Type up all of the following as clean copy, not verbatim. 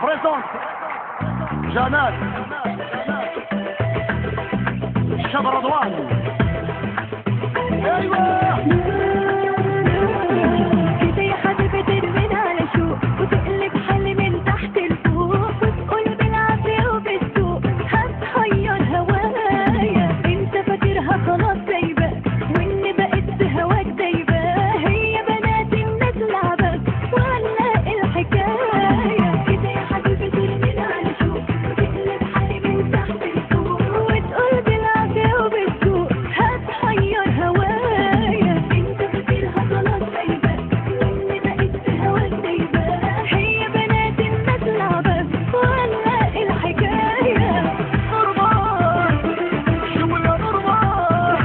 بريزونت جمال الشاب رضوان. ايوه كده يا حبيبي ترمينا على شوق وتقلب حالي من تحت لفوق وتقول بالعافية وبالسوق هتحير هوايا. انت فاكرها خلاص سايبة واني بقيت هواك دايبة. هي بنات الناس لعبة ولا الحكاية. كده يا حبيبي ترمينا على شوق وتقلب حالي من تحت لفوق وتقول بالعافية وبالسوق هتحير هوايا. انت فاكرها خلاص سايبة واني بقيت هواك دايبة. هي بنات الناس لعبة ولا الحكاية. نورمال شغل نورمال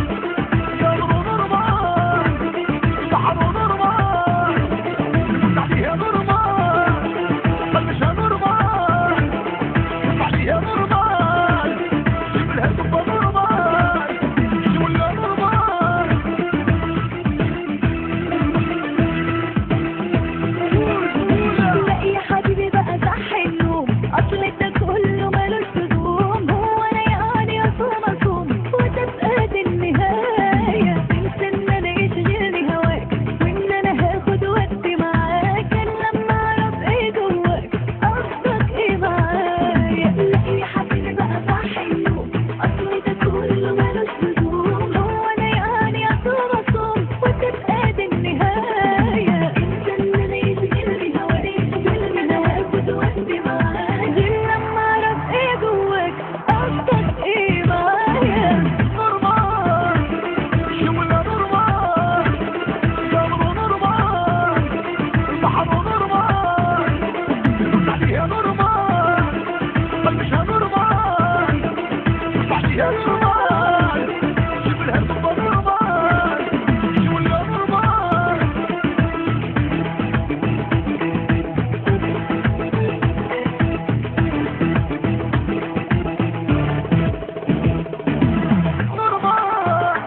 قلبه نورمال بحره نورمال يفوت عليها نورمال قلبها نورمال يفوت عليها نورمال جيب لها دبه نورمال شغل نورمال. لا يا حبيبي بقى صح النوم اصل ده كله ملوش لزوم. هو انا يعني اصوم اصوم وتبقى دي النهايه. تنسى ان انا يشغلني هواك وان انا هاخد وقت معاك. انا لما اعرف ايه جواك قصدك ايه معايا. لا يا حبيبي بقى صح النوم اصل ده كله ملوش لزوم. هو انا يعني اصوم اصوم وتبقى دي النهايه. انت ان انا يشغلني هواك يشغلني انا هاخد وقت معاك. غير لما اعرف ايه جواك قصدك ايه معايا. نورمال شغل نورمال قلبه نورمال بحره نورمال يفوت عليها نورمال قلبها نورمال يفوت عليها نورمال جيب لها دبه نورمال شغل نورمال. نورمال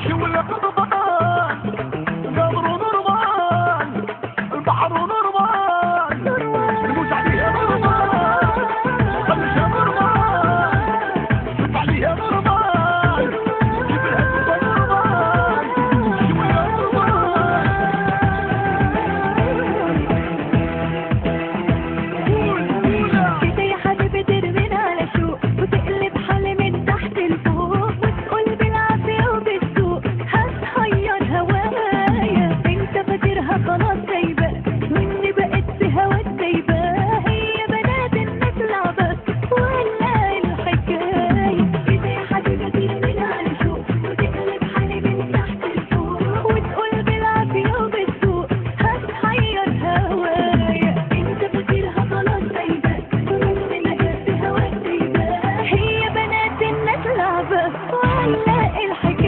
شغل نورمال قلبه نورمال البحر نورمال يفوت عليها نورمال قلبها نورمال يفوت عليها نورمال جيب لها دبه نورمال شغل نورمال. كده يا حبيبي ترمينا على شوق وتقلب حالي من تحت لفوق وتقول بالعافية وبالسوق هتحير هوايا. انت فاكرها خلاص سايبة واني بقيت هواك دايبة. هي بنات الناس لعبة ولا الحكاية. كده يا حبيبي ترمينا على شوق وتقلب حالي من تحت لفوق وتقول بالعافية وبالسوق هتحير هوايا. انت فاكرها خلاص سايبة واني بقيت هواك دايبة. هي بنات الناس لعبة ولا الحكاية.